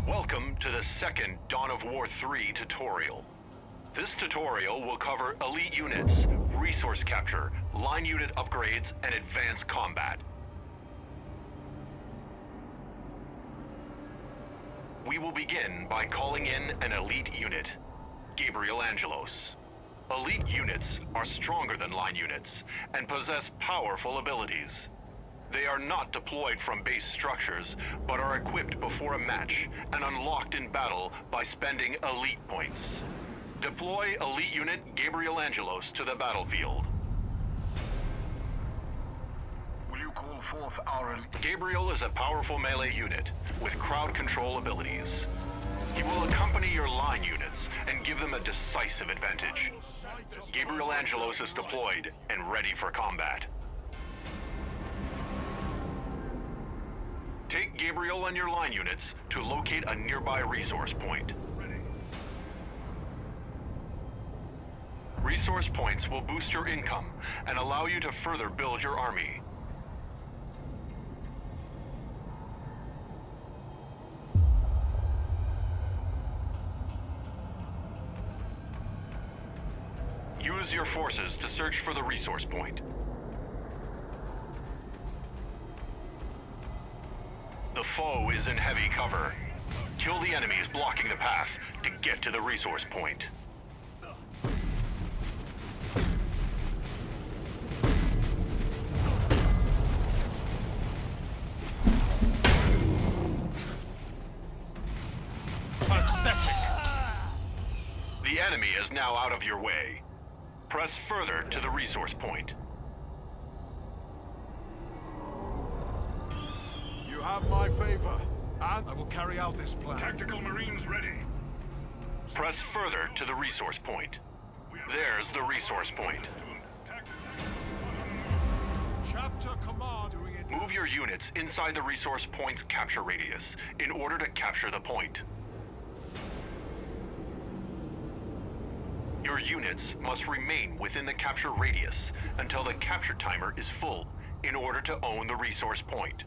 Welcome to the second Dawn of War 3 tutorial. This tutorial will cover elite units, resource capture, line unit upgrades, and advanced combat. We will begin by calling in an elite unit, Gabriel Angelos. Elite units are stronger than line units and possess powerful abilities. They are not deployed from base structures, but are equipped before a match and unlocked in battle by spending elite points. Deploy elite unit Gabriel Angelos to the battlefield. Will you call forth our... Gabriel is a powerful melee unit with crowd control abilities. He will accompany your line units and give them a decisive advantage. Gabriel Angelos is deployed and ready for combat. Take Gabriel and your line units to locate a nearby resource point. Resource points will boost your income and allow you to further build your army. Use your forces to search for the resource point. The foe is in heavy cover. Kill the enemies blocking the path to get to the resource point. Pathetic! The enemy is now out of your way. Press further to the resource point. You have my favor, and I will carry out this plan. Tactical Marines ready. Press further to the resource point. There's the resource point. Chapter command doing it. Move your units inside the resource point's capture radius in order to capture the point. Your units must remain within the capture radius until the capture timer is full in order to own the resource point.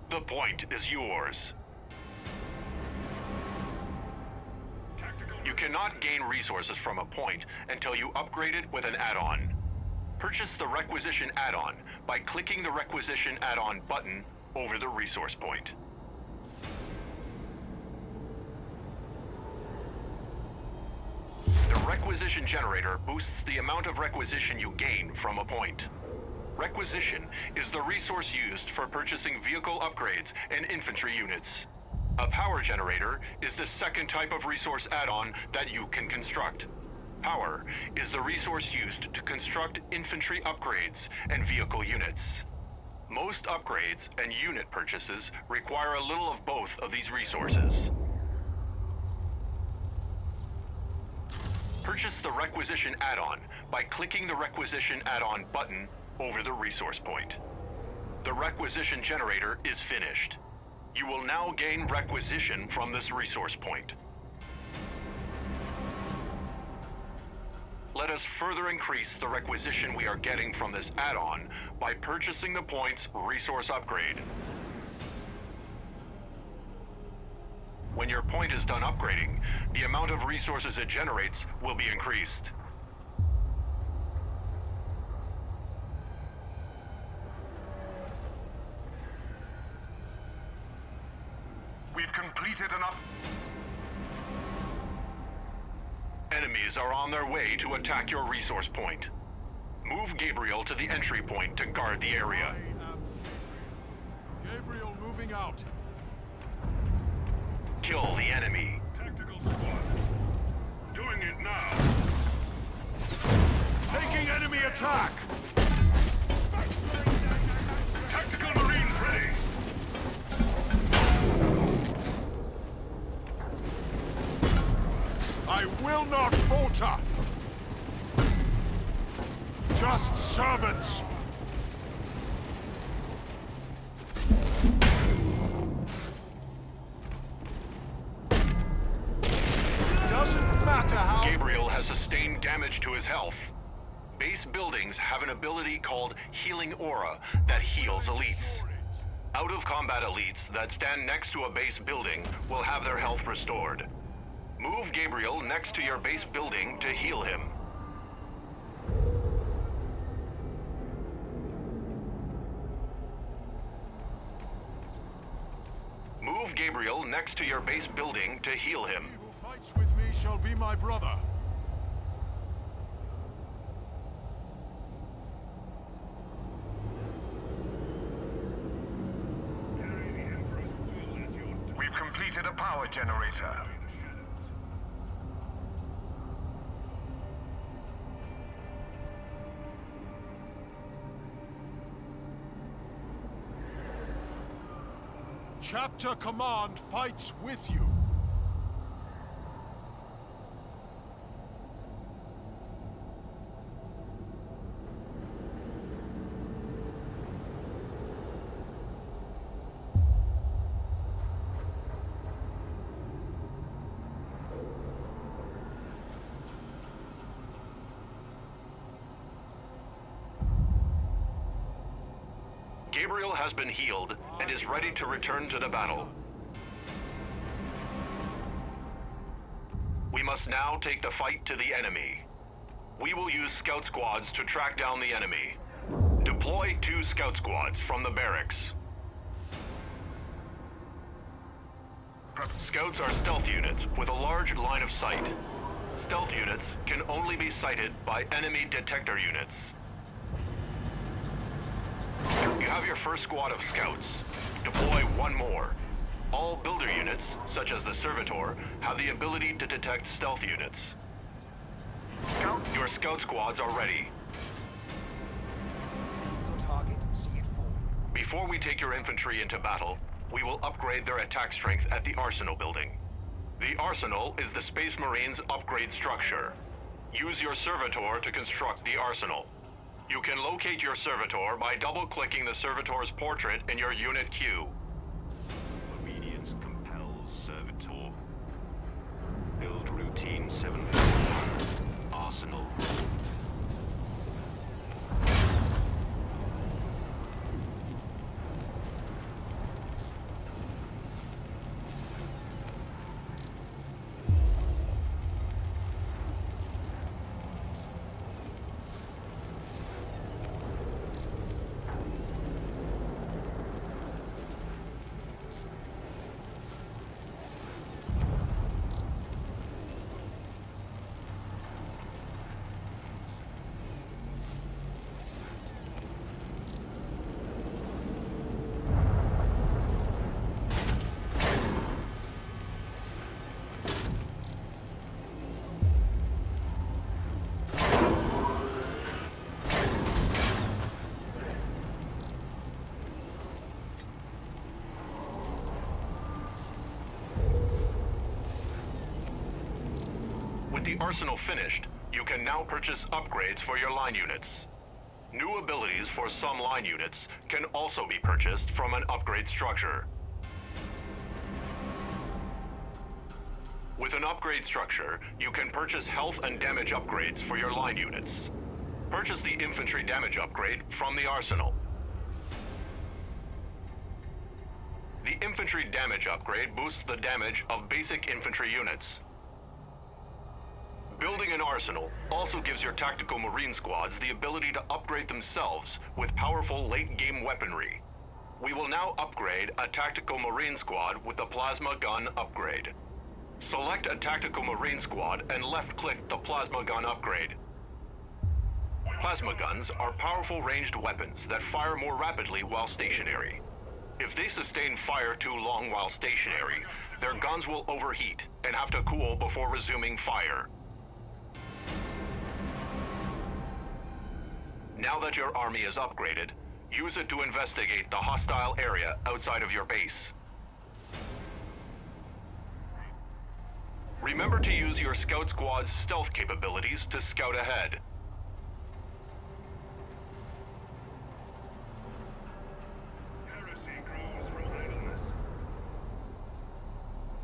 The point is yours. You cannot gain resources from a point until you upgrade it with an add-on. Purchase the requisition add-on by clicking the requisition add-on button over the resource point. The requisition generator boosts the amount of requisition you gain from a point. Requisition is the resource used for purchasing vehicle upgrades and infantry units. A power generator is the second type of resource add-on that you can construct. Power is the resource used to construct infantry upgrades and vehicle units. Most upgrades and unit purchases require a little of both of these resources. Purchase the requisition add-on by clicking the requisition add-on button over the resource point. The requisition generator is finished. You will now gain requisition from this resource point. Let us further increase the requisition we are getting from this add-on by purchasing the point's resource upgrade. When your point is done upgrading, the amount of resources it generates will be increased. We've completed enough. Enemies are on their way to attack your resource point. Move Gabriel to the entry point to guard the area. Gabriel moving out. Kill the enemy. Tactical squad. Doing it now. Taking enemy attack. Tactical Marines ready. I will not falter. Just servants. Doesn't matter how... Gabriel has sustained damage to his health. Base buildings have an ability called Healing Aura that heals elites. Out-of-combat elites that stand next to a base building will have their health restored. Move Gabriel next to your base building to heal him. Move Gabriel next to your base building to heal him. He who fights with me shall be my brother. We've completed a power generator. Chapter Command fights with you. Gabriel has been healed and is ready to return to the battle. We must now take the fight to the enemy. We will use scout squads to track down the enemy. Deploy 2 scout squads from the barracks. Scouts are stealth units with a large line of sight. Stealth units can only be sighted by enemy detector units. You have your first squad of scouts. Deploy 1 more. All builder units, such as the Servitor, have the ability to detect stealth units. Your scout squads are ready. Target, see it forward. Before we take your infantry into battle, we will upgrade their attack strength at the Arsenal building. The Arsenal is the Space Marines' upgrade structure. Use your Servitor to construct the Arsenal. You can locate your Servitor by double-clicking the Servitor's portrait in your unit queue. Obedience compels Servitor. Build routine 7. Arsenal. With the Arsenal finished, you can now purchase upgrades for your line units. New abilities for some line units can also be purchased from an upgrade structure. With an upgrade structure, you can purchase health and damage upgrades for your line units. Purchase the infantry damage upgrade from the Arsenal. The infantry damage upgrade boosts the damage of basic infantry units. Building an arsenal also gives your tactical marine squads the ability to upgrade themselves with powerful late-game weaponry. We will now upgrade a tactical marine squad with the plasma gun upgrade. Select a tactical marine squad and left-click the plasma gun upgrade. Plasma guns are powerful ranged weapons that fire more rapidly while stationary. If they sustain fire too long while stationary, their guns will overheat and have to cool before resuming fire. Now that your army is upgraded, use it to investigate the hostile area outside of your base. Remember to use your scout squad's stealth capabilities to scout ahead. Heresy grows from idleness.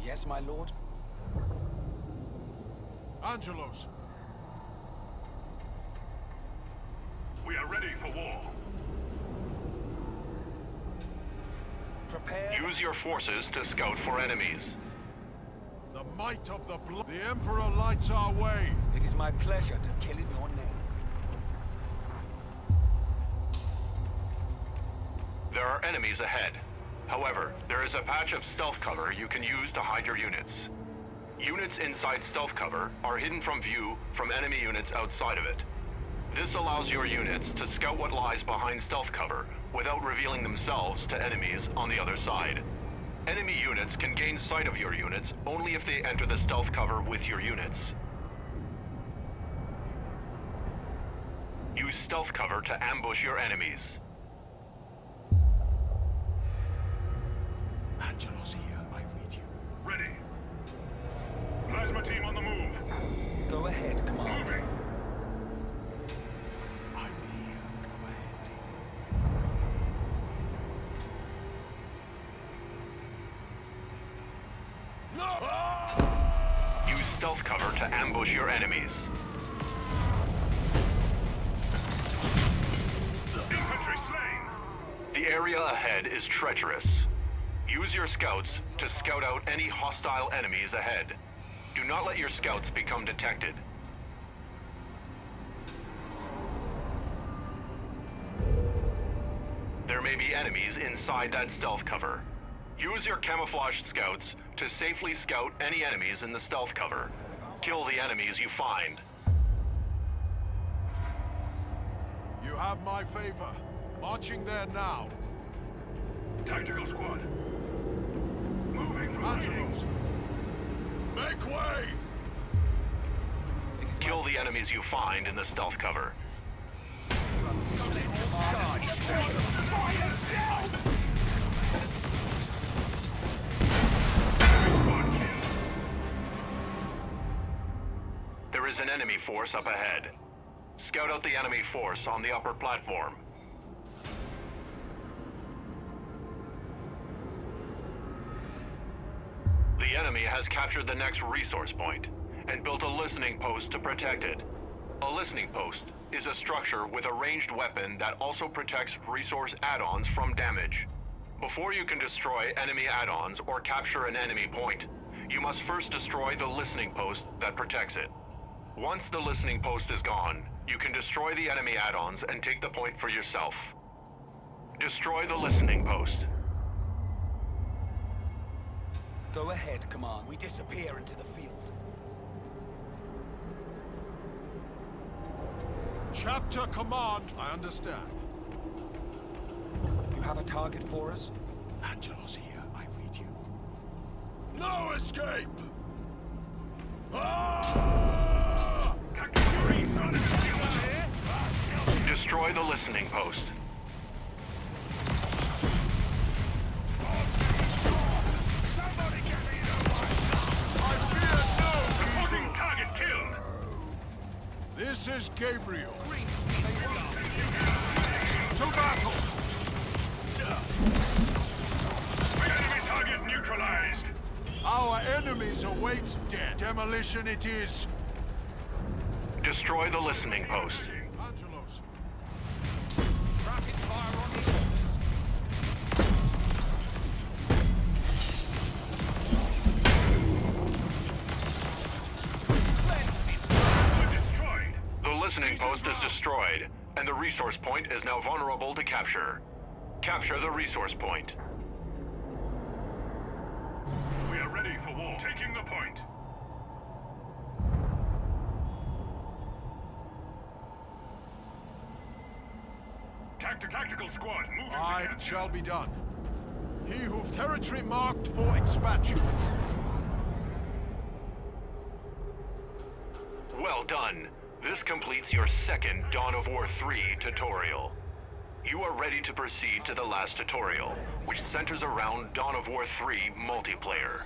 Yes, my lord. Angelos, We are ready for war. Prepare. Use your forces to scout for enemies. The might of the blood. The Emperor lights our way. It is my pleasure to kill in your name. There are enemies ahead. However, there is a patch of stealth cover you can use to hide your units. Units inside stealth cover are hidden from view from enemy units outside of it. This allows your units to scout what lies behind stealth cover without revealing themselves to enemies on the other side. Enemy units can gain sight of your units only if they enter the stealth cover with your units. Use stealth cover to ambush your enemies. Angelos here, I read you. Ready. Plasma team on the move. Go ahead, Commander. Moving. I will hear. Go ahead. No! Use stealth cover to ambush your enemies. Infantry slain. The area ahead is treacherous. Use your scouts to scout out any hostile enemies ahead. Do not let your scouts become detected. There may be enemies inside that stealth cover. Use your camouflaged scouts to safely scout any enemies in the stealth cover. Kill the enemies you find. You have my favor. Marching there now. Tactical squad. Moving from Angelos. Make way! Kill the enemies you find in the stealth cover. There is an enemy force up ahead. Scout out the enemy force on the upper platform. The enemy has captured the next resource point and built a listening post to protect it. A listening post is a structure with a ranged weapon that also protects resource add-ons from damage. Before you can destroy enemy add-ons or capture an enemy point, you must first destroy the listening post that protects it. Once the listening post is gone, you can destroy the enemy add-ons and take the point for yourself. Destroy the listening post. Go ahead, Command. We disappear into the field. Chapter command, I understand. You have a target for us? Angelos here, I read you. No escape! Ah! Destroy the listening post. Reporting target killed. This is Gabriel. To battle! Enemy target neutralized. Our enemies await death. Demolition it is. Destroy the listening post. Angelos. Rapid fire on the Destroyed. The listening post is destroyed, and the resource point is now vulnerable to capture. Capture the resource point. We are ready for war. Taking the point. Tactical squad, moving Aye, together. it shall be done. He who territory marked for expansion. Well done. This completes your second Dawn of War 3 tutorial. You are ready to proceed to the last tutorial, which centers around Dawn of War 3 multiplayer.